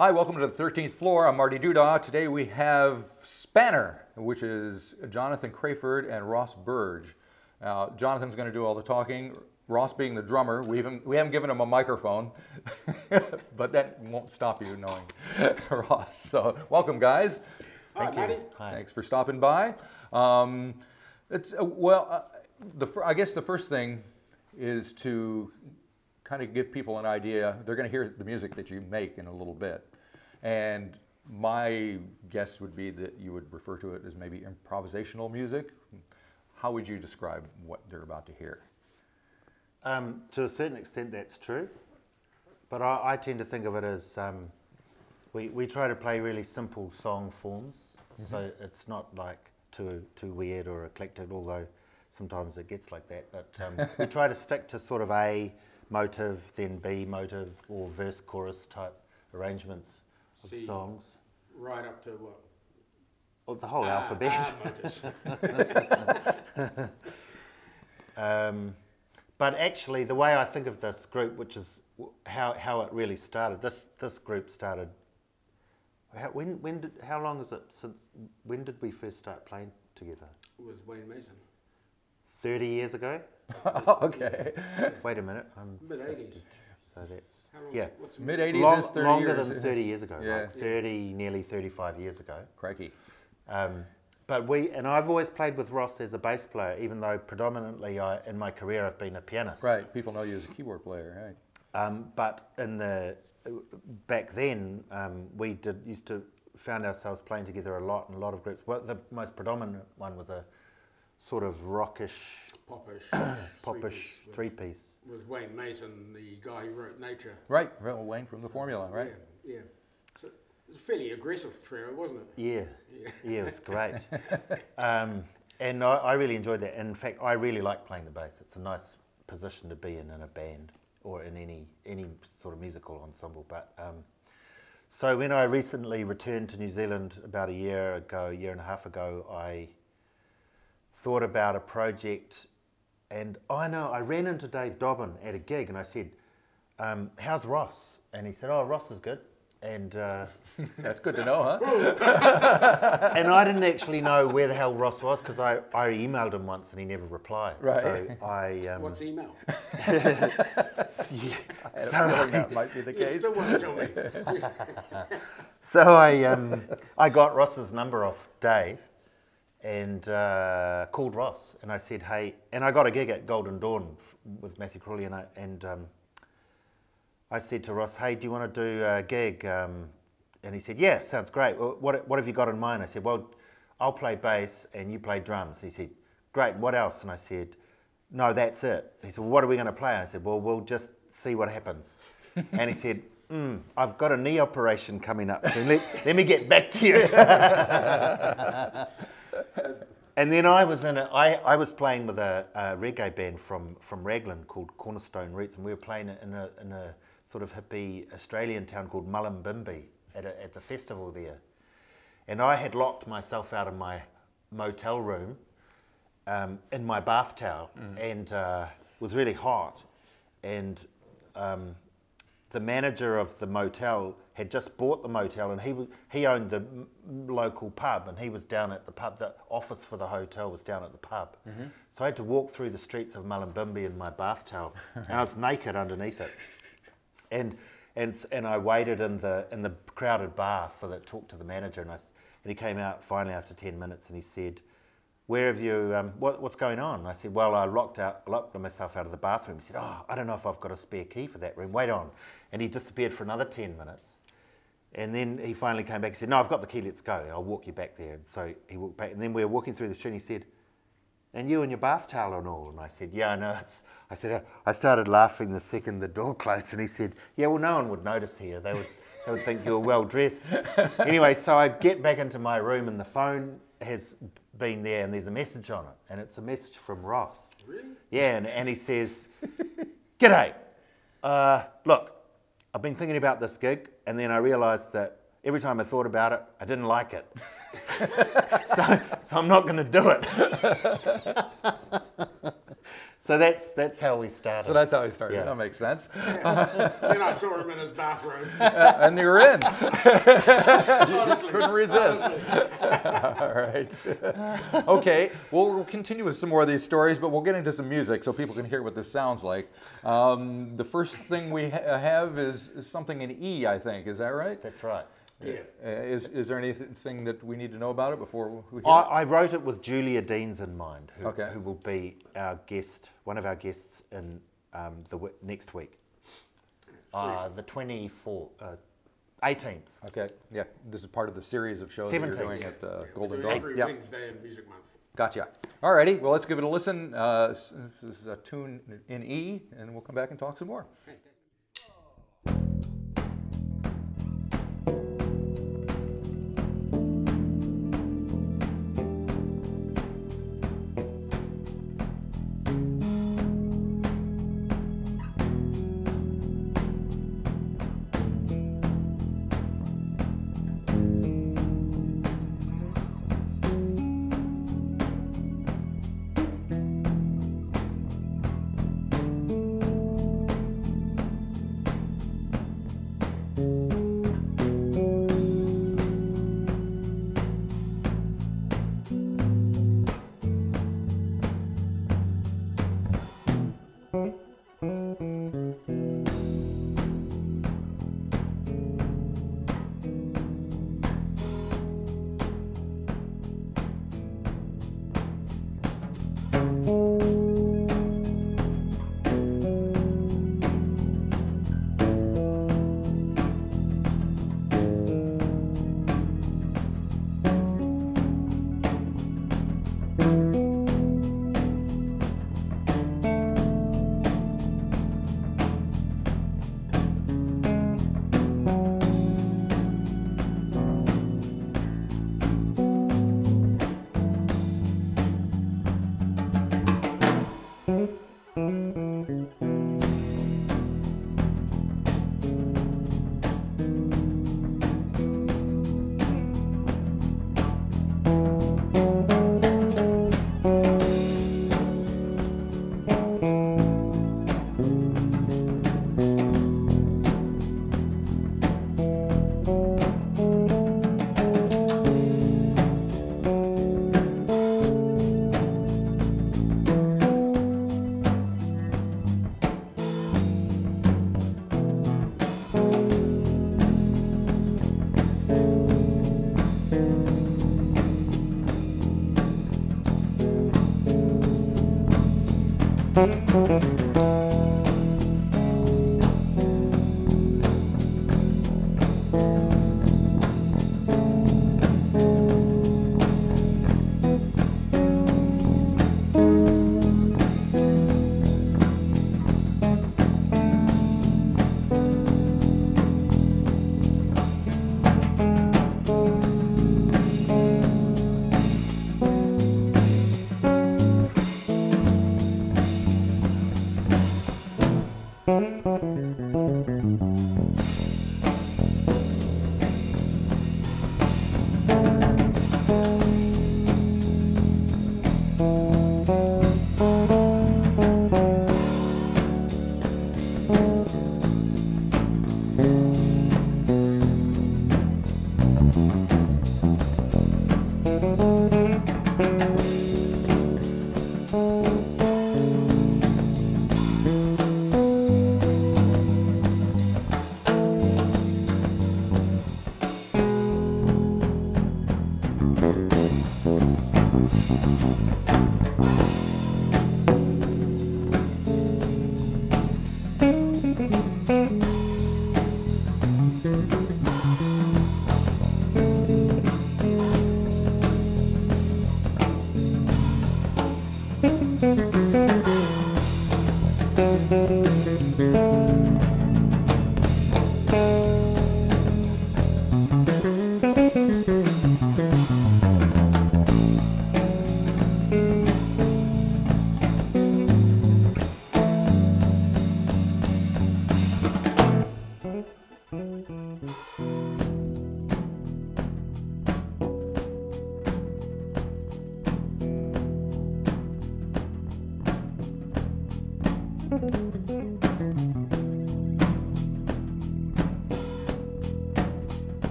Hi, welcome to the 13th floor. I'm Marty Duda. Today we have Spanner, which is Jonathan Crayford and Ross Burge. Now, Jonathan's going to do all the talking. Ross being the drummer. We haven't given him a microphone, but that won't stop you knowing Ross. So, welcome, guys. Thank you. Hi. Thanks for stopping by. I guess the first thing is to kind of give people an idea. They're going to hear the music that you make in a little bit. And my guess would be that you would refer to it as maybe improvisational music. How would you describe what they're about to hear? To a certain extent that's true, but I tend to think of it as we try to play really simple song forms, so it's not like too weird or eclectic, although sometimes it gets like that, but we try to stick to sort of A motive, then B motive, or verse chorus type arrangements of songs. Right up to what? Or the whole alphabet. But actually, the way I think of this group, which is how it really started, this group started. How long is it since? When did we first start playing together? With Wayne Mason. 30 years ago. Okay. Wait a minute. I'm mid-80s. So that's Mid-80s is 30 longer years. than 30 years ago. Yeah. Like 30, nearly 35 years ago. Crikey. But I've always played with Ross as a bass player, even though predominantly in my career I've been a pianist. Right, people know you as a keyboard player, right? But back then we found ourselves playing together a lot in a lot of groups. Well, the most predominant one was a sort of rockish, popish three-piece. With Wayne Mason, the guy who wrote Nature. Right, Wayne from the Formula, right? Yeah. So it was a fairly aggressive trio, wasn't it? Yeah, it was great. And I really enjoyed that. In fact, I really like playing the bass. It's a nice position to be in a band or in any sort of musical ensemble. But so when I recently returned to New Zealand about a year and a half ago, I thought about a project, and I ran into Dave Dobbin at a gig, and I said, how's Ross? And he said, oh, Ross is good. And that's good to know, huh? And I didn't actually know where the hell Ross was, because I emailed him once and he never replied. Right. So What's email? I had a feeling that might be the case. You still want to tell me. So I got Ross's number off Dave and called Ross, and I said, hey, and I got a gig at Golden Dawn with Matthew Crawley, and I said to Ross, hey, do you want to do a gig? And he said, yeah, sounds great. Well, what have you got in mind? I said, well, I'll play bass and you play drums. And he said, great, what else? And I said, no, that's it. He said, well, what are we going to play? And I said, well, we'll just see what happens. And he said, I've got a knee operation coming up soon. Let me get back to you. And then I was playing with a reggae band from Raglan called Cornerstone Roots, and we were playing in a sort of hippie Australian town called Mullumbimby at the festival there. And I had locked myself out of my motel room in my bath towel, and it was really hot. And the manager of the motel had just bought the motel, and he owned the local pub, and he was down at the pub. The office for the hotel was down at the pub. So I had to walk through the streets of Mullumbimby in my bath towel, and I was naked underneath it. And I waited in the crowded bar for the talk to the manager, and he came out finally after 10 minutes, and he said, where have you, what's going on? And I said, well, I locked myself out of the bathroom. He said, oh, I don't know if I've got a spare key for that room, wait on. And he disappeared for another 10 minutes. And then he finally came back and said, no, I've got the key, let's go. I'll walk you back there. And so he walked back, and then we were walking through the street, and he said, and you and your bath towel and all? And I said, yeah, no, I said, I started laughing the second the door closed, and he said, yeah, well, no one would notice here. They would think you were well dressed. Anyway, so I get back into my room, and the phone has been there, and there's a message on it, and it's a message from Ross. Really? Yeah, and he says, g'day, look, I've been thinking about this gig, and then I realised that every time I thought about it, I didn't like it. so I'm not going to do it. So that's how we started. So that's how he started. Yeah. That makes sense. Then I saw him in his bathrobe. And you're in. Honestly, Couldn't resist. honestly. All right. Okay. Well, we'll continue with some more of these stories, but we'll get into some music so people can hear what this sounds like. The first thing we have is something in E, I think. Is that right? That's right. Yeah. Is there anything that we need to know about it before we hear it? I wrote it with Julia Deans in mind, who will be our guest, one of our guests in next week. The 24th, 18th. Okay. Yeah. This is part of the series of shows that you're 17th. doing at the Golden We do Dome. every Yeah. Wednesday in Music Month. Gotcha. All righty. Well, let's give it a listen. This is a tune in E, and we'll come back and talk some more.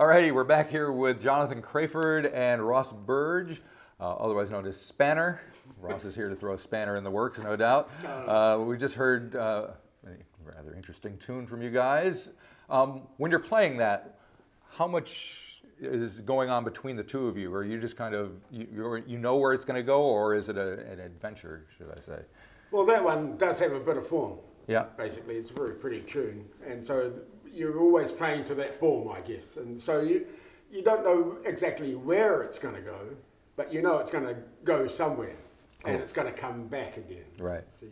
Alrighty, we're back here with Jonathan Crayford and Ross Burge, otherwise known as Spanner. Ross is here to throw a spanner in the works, no doubt. We just heard a rather interesting tune from you guys. When you're playing that, how much is going on between the two of you? Or you just kind of, you know where it's going to go, or is it an adventure, should I say? Well, that one does have a bit of form. Yeah. Basically, it's a very pretty tune, and so you're always playing to that form, I guess. And so you don't know exactly where it's going to go, but you know it's going to go somewhere, and it's going to come back again. Right. See?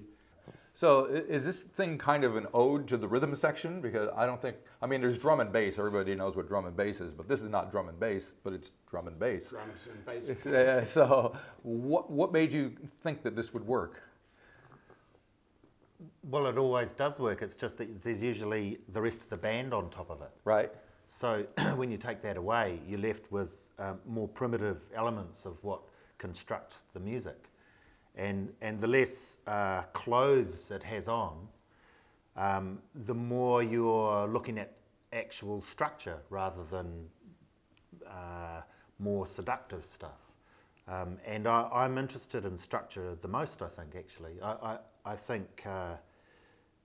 So is this thing kind of an ode to the rhythm section? Because I mean, there's drum and bass. Everybody knows what drum and bass is, but this is not drum and bass, but it's drum and bass. Drums and bass. So what made you think that this would work? Well, it always does work. It's just that there's usually the rest of the band on top of it. Right. So when you take that away, you're left with more primitive elements of what constructs the music. And the less clothes it has on, the more you're looking at actual structure rather than more seductive stuff. And I'm interested in structure the most, I think, actually. I think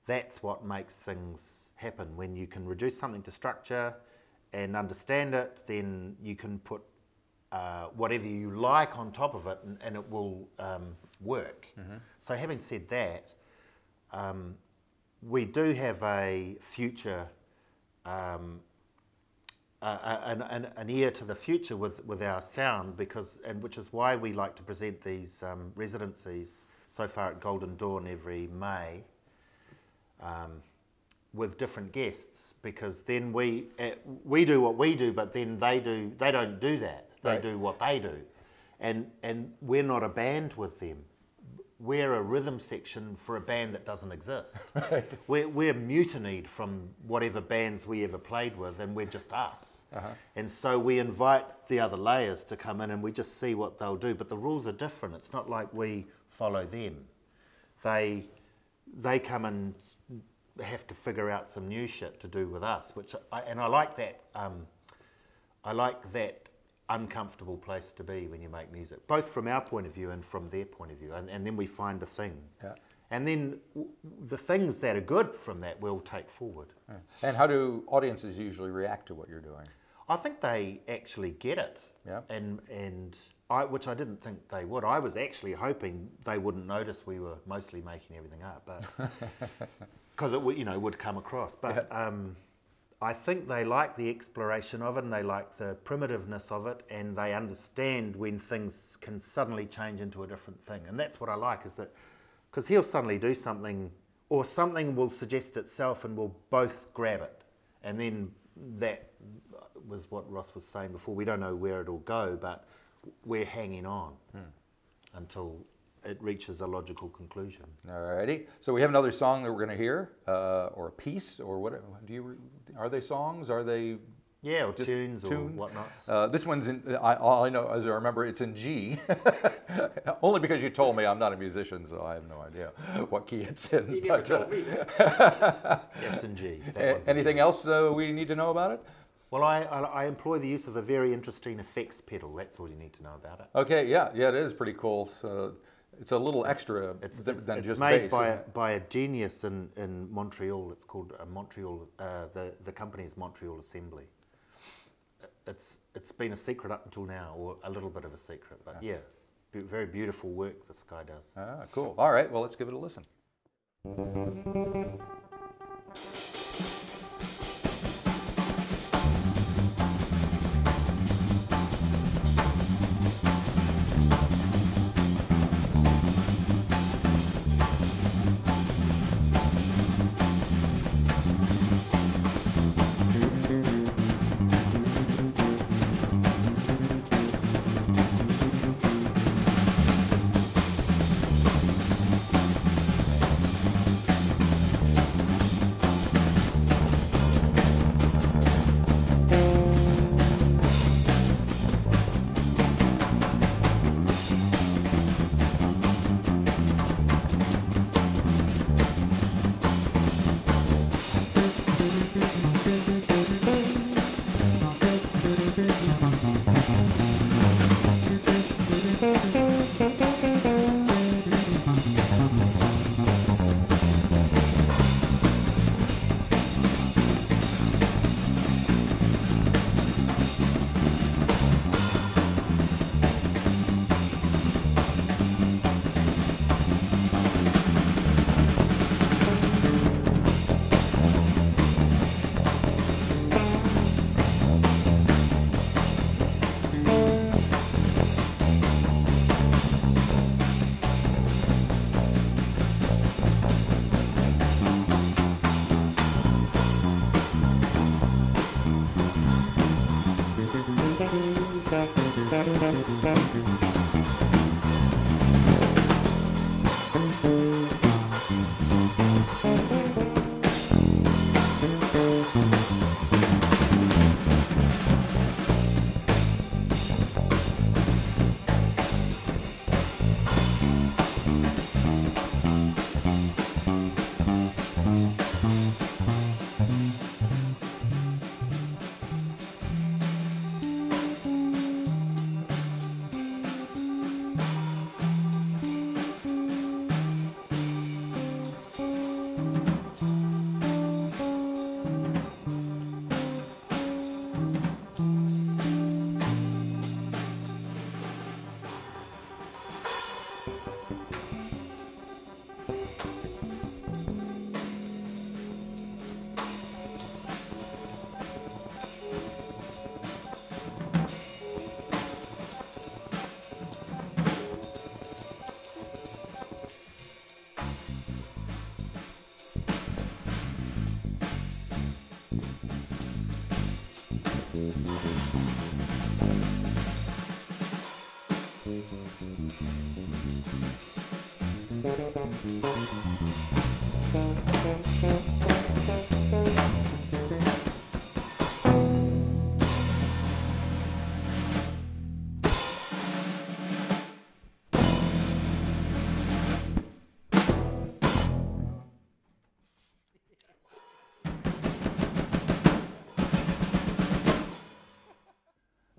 that's what makes things happen. When you can reduce something to structure and understand it, then you can put whatever you like on top of it, and it will work. Mm-hmm. So having said that, we do have a future, an ear to the future with our sound, which is why we like to present these residencies so far at Golden Dawn every May with different guests, because then we do what we do, but then they don't do that. They Right. do what they do, and we're not a band with them. We're a rhythm section for a band that doesn't exist. Right. We're mutinied from whatever bands we ever played with, and we're just us. Uh-huh. And so we invite the other layers to come in, and we just see what they'll do. But the rules are different. It's not like we follow them. They come and have to figure out some new shit to do with us, I like that. I like that uncomfortable place to be when you make music, both from our point of view and from their point of view, and then we find a thing. Yeah. And then the things that are good from that we'll take forward. Yeah. And how do audiences usually react to what you're doing? I think they actually get it. Yeah. Which I didn't think they would. I was actually hoping they wouldn't notice we were mostly making everything up, but because it would come across. But yeah. I think they like the exploration of it, and they like the primitiveness of it, and they understand when things can suddenly change into a different thing. And that's what I like, is that because he'll suddenly do something, or something will suggest itself, and we'll both grab it. And then that was what Ross was saying before. We don't know where it'll go, but we're hanging on until it reaches a logical conclusion. Alrighty. So we have another song that we're going to hear, or a piece, or what? Are they songs? Are they? Yeah, or tunes or whatnot. This one's in. All I know, as I remember, it's in G. Only because you told me. I'm not a musician, so I have no idea what key it's in. You never told me that. It's in G. Anything else we need to know about it? Well, I employ the use of a very interesting effects pedal. That's all you need to know about it. Okay, yeah, it is pretty cool. So it's a little extra than just bass. It's made by a genius in Montreal. It's called Montreal. The company is Montreal Assembly. It's been a secret up until now, or a little bit of a secret. But yeah, very beautiful work this guy does. Ah, cool. All right, well, let's give it a listen.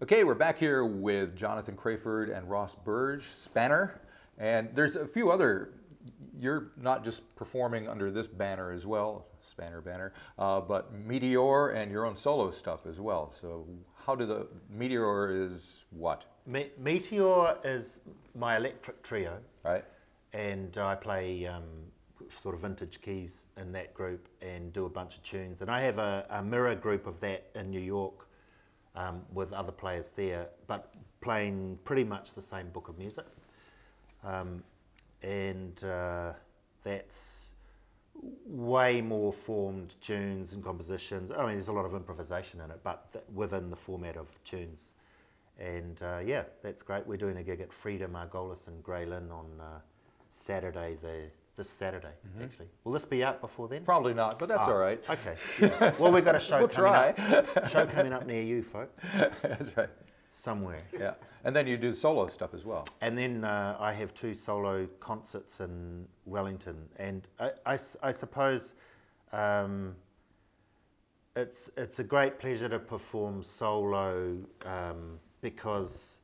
Okay, we're back here with Jonathan Crayford and Ross Burge, Spanner, and there's a few other, you're not just performing under this banner as well, Spanner banner, but Meteor and your own solo stuff as well. So how do the, Meteor is what? Meteor is my electric trio. Right. And I play sort of vintage keys in that group and do a bunch of tunes. And I have a mirror group of that in New York. With other players there, but playing pretty much the same book of music. That's way more formed tunes and compositions. I mean, there's a lot of improvisation in it, but within the format of tunes. And yeah, that's great. We're doing a gig at Frida Margolis in Grey Lynn on Saturday, this Saturday, actually. Will this be out before then? Probably not, but that's all right. Okay. Yeah. Well, we've got a show We'll coming try. up. Show coming up near you, folks. That's right. Somewhere. Yeah, and then you do solo stuff as well. And then I have 2 solo concerts in Wellington, and I suppose it's a great pleasure to perform solo because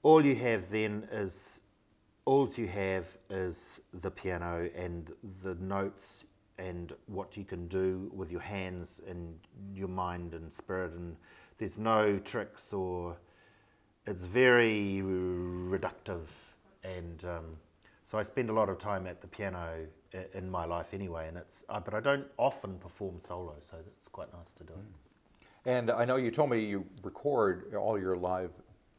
all you have is the piano and the notes and what you can do with your hands and your mind and spirit, and there's no tricks, or it's very reductive, and so I spend a lot of time at the piano in my life anyway, and but I don't often perform solo, so it's quite nice to do it. And I know you told me you record all your live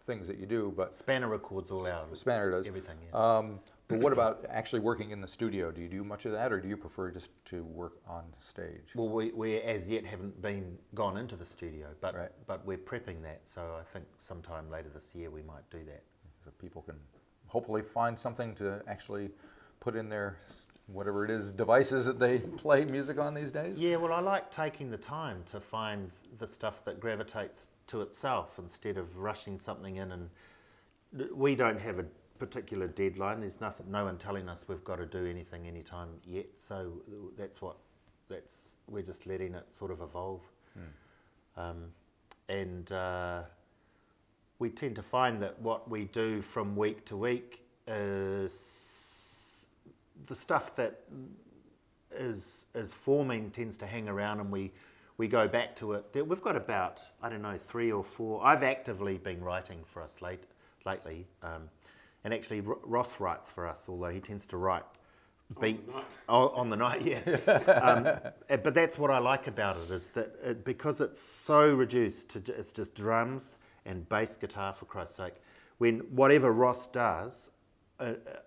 things that you do, but Spanner records all out. Spanner does everything. Yeah. But what about actually working in the studio? Do you do much of that, or do you prefer just to work on stage? Well, we as yet haven't gone into the studio, but Right. but we're prepping that. So I think sometime later this year we might do that. So people can hopefully find something to actually put in their whatever it is devices that they play music on these days. Yeah, well, I like taking the time to find the stuff that gravitates to itself instead of rushing something in. And we don't have a particular deadline. There's no one telling us we've got to do anything anytime yet. So we're just letting it sort of evolve. And we tend to find that what we do from week to week is the stuff that is forming tends to hang around, and we go back to it. We've got about, I don't know, 3 or 4. I've actively been writing for us lately, and actually Ross writes for us, although he tends to write beats on the night. Yeah. But that's what I like about it, is that because it's so reduced to it's just drums and bass guitar, for Christ's sake, when whatever Ross does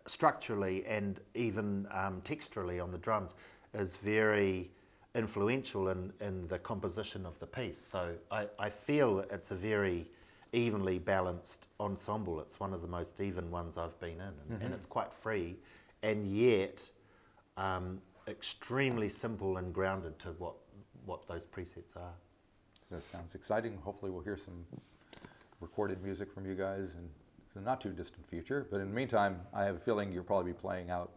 structurally and even texturally on the drums is very influential in the composition of the piece. So I feel it's a very evenly balanced ensemble. It's one of the most even ones I've been in, and it's quite free, and yet extremely simple and grounded to what those presets are. That sounds exciting. Hopefully we'll hear some recorded music from you guys in the not too distant future. But in the meantime, I have a feeling you'll probably be playing out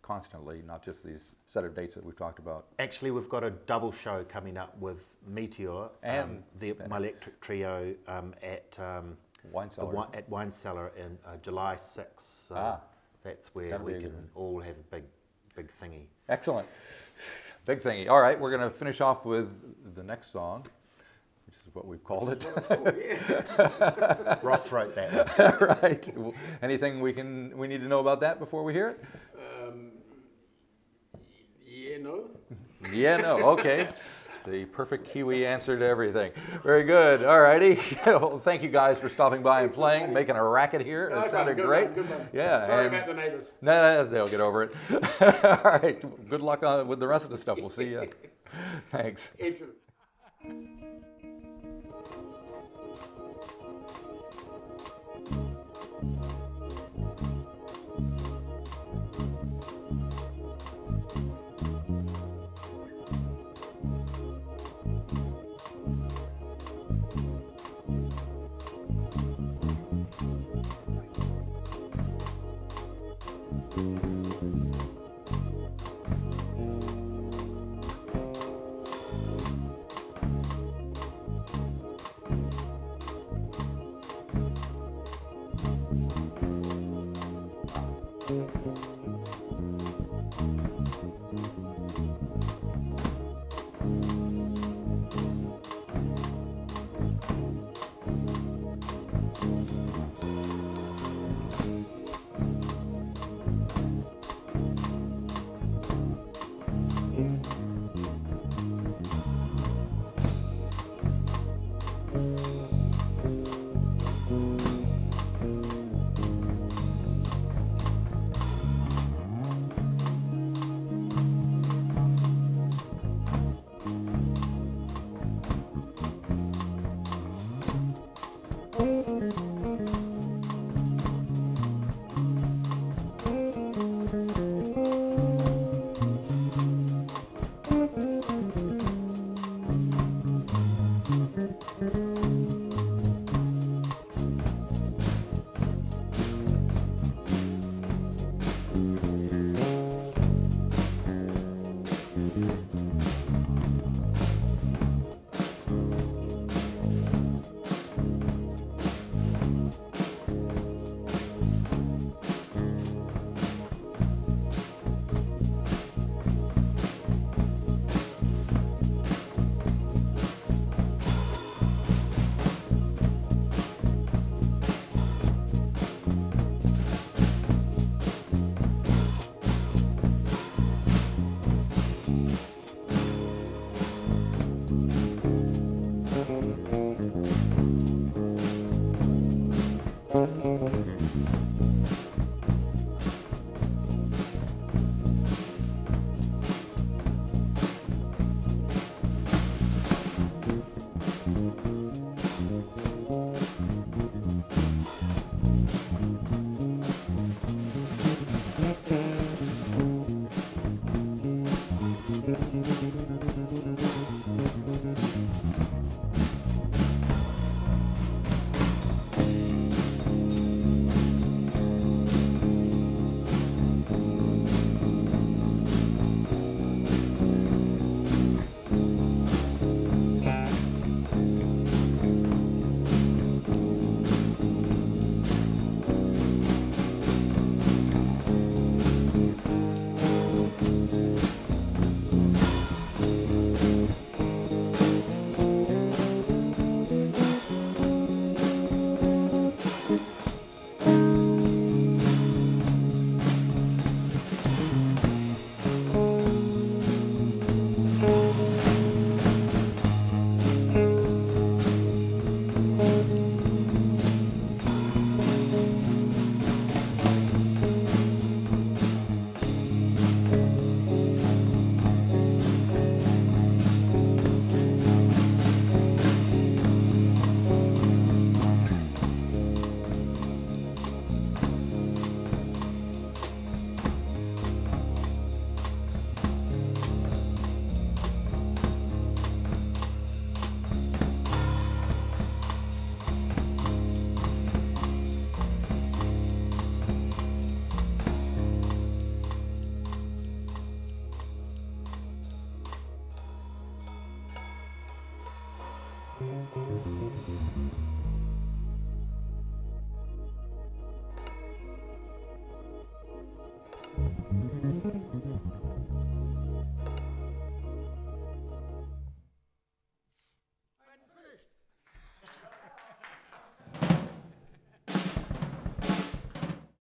constantly, not just these set of dates that we've talked about. Actually, we've got a double show coming up with Meteor And my electric trio at Wine Cellar. at Wine Cellar in July 6th. So that's where That'll we be a can good all have a big thingy. Excellent. Big thingy. All right, we're going to finish off with the next song, which is what we've called it. Ross wrote that one. Right. Anything we need to know about that before we hear it? Yeah, no. Yeah, no. Okay. The perfect Kiwi answer to everything. Very good. All righty. Well, thank you guys for stopping by and playing, making a racket here. It sounded great. Good one. Yeah. Sorry about the neighbours. No, they'll get over it. All right. Good luck with the rest of the stuff. We'll see you. Thanks. Excellent.